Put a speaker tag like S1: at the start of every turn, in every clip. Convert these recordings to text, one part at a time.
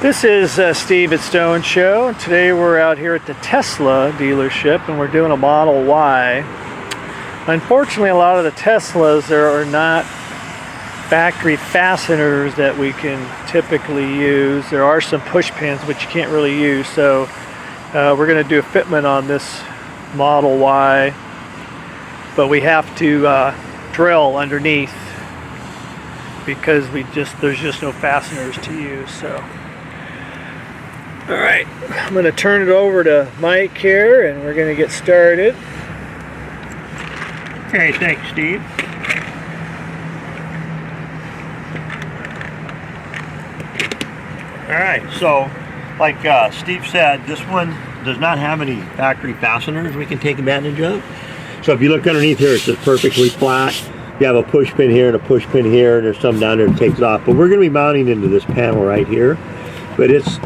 S1: This is Steve at STO N SHO, and today we're out here at the Tesla dealership and we're doing a Model Y. Unfortunately, a lot of the Teslas, there are not factory fasteners that we can typically use. There are some push pins which you can't really use, so we're going to do a fitment on this Model Y, but we have to drill underneath because there's just no fasteners to use. So all right, I'm going to turn it over to Mike here and we're going to get started.
S2: Okay, thanks, Steve. All right, so like Steve said, this one does not have any factory fasteners we can take advantage of. So if you look underneath here, it's just perfectly flat. You have a push pin here and a push pin here, and there's some down there that takes it off. But we're going to be mounting into this panel right here. But it's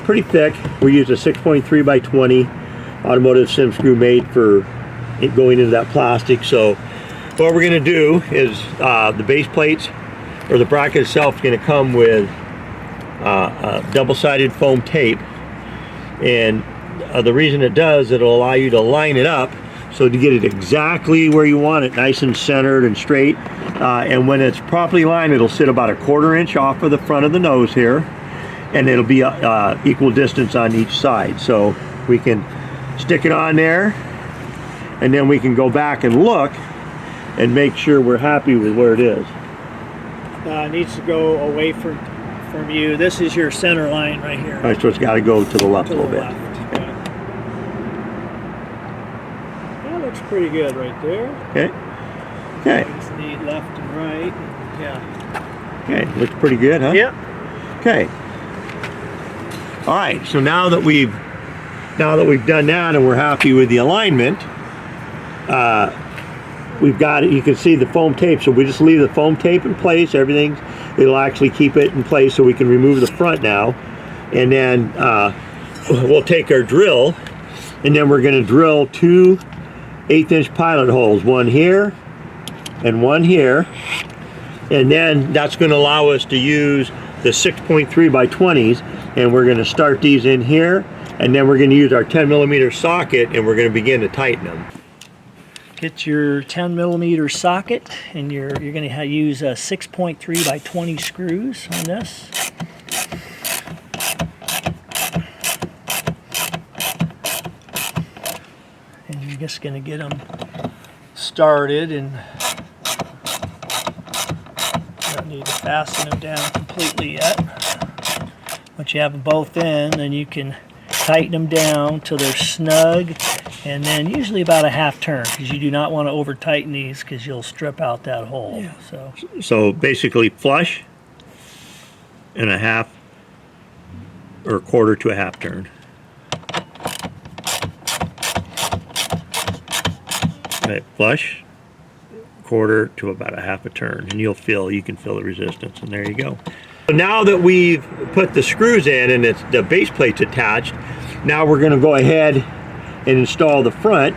S2: pretty thick. We use a 6.3 by 20 automotive sim screw made for it going into that plastic. So what we're going to do is the base plates, or the bracket itself, is going to come with double-sided foam tape. And the reason it does, it'll allow you to line it up so to get it exactly where you want it, nice and centered and straight. And when it's properly lined, it'll sit about a 1/4 inch off of the front of the nose here, and it'll be equal distance on each side. So we can stick it on there, and then we can go back and look and make sure we're happy with where it is.
S1: It needs to go away from you. This is your center line right here.
S2: All right, so it's got to go to the left a little bit.
S1: Okay. That looks pretty good right there.
S2: Okay. Okay.
S1: Just need left and right. Yeah.
S2: Okay, looks pretty good, huh?
S1: Yep.
S2: Okay. All right, so now that we've done that and we're happy with the alignment, we've got it. You can see the foam tape, so we just leave the foam tape in place. Everything, it'll actually keep it in place, so we can remove the front now. And then we'll take our drill, and then we're going to drill 2 1/8 inch pilot holes, one here and one here. And then that's going to allow us to use the 6.3 by 20s, and we're going to start these in here, and then we're going to use our 10mm socket, and we're going to begin to tighten them.
S1: Get your 10mm socket, and you're going to use 6.3 by 20 screws on this. And you're just going to get them started, and you don't need to fasten them down completely yet. Once you have them both in, then you can tighten them down till they're snug, and then usually about a 1/2 turn, because you do not want to over tighten these because you'll strip out that hole. Yeah.
S2: So basically flush and a 1/2 or 1/4 to a 1/2 turn. Right, flush, 1/4 to about a 1/2 turn, and you can feel the resistance, and there you go. So now that we've put the screws in and the base plate's attached, now we're going to go ahead and install the front,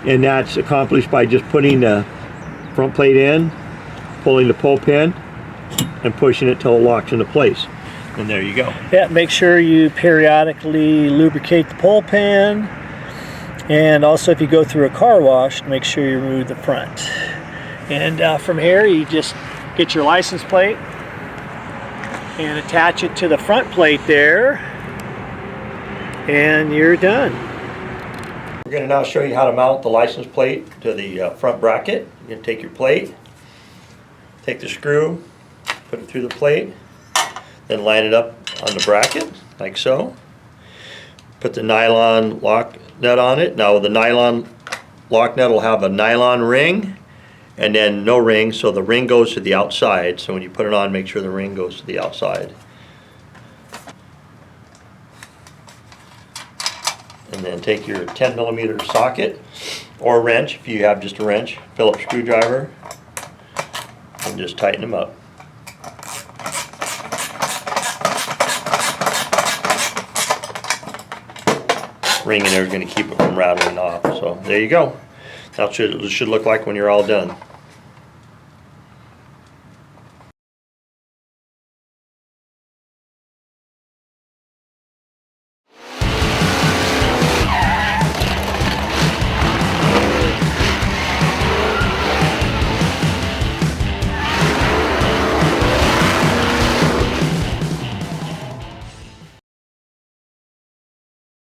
S2: and that's accomplished by just putting the front plate in, pulling the pull pin, and pushing it till it locks into place. And there you go.
S1: Yeah, make sure you periodically lubricate the pull pin, and also if you go through a car wash, make sure you remove the front. And from here, you just get your license plate and attach it to the front plate there, and you're done.
S2: We're going to now show you how to mount the license plate to the front bracket. You're going to take your plate, take the screw, put it through the plate, then line it up on the bracket like so. Put the nylon lock nut on it. Now the nylon lock nut will have a nylon ring and then no ring, so the ring goes to the outside. So when you put it on, make sure the ring goes to the outside. And then take your 10mm socket or wrench, if you have just a wrench, Phillips screwdriver, and just tighten them up. Ring in there is going to keep it from rattling off. So there you go. That's what it should look like when you're all done.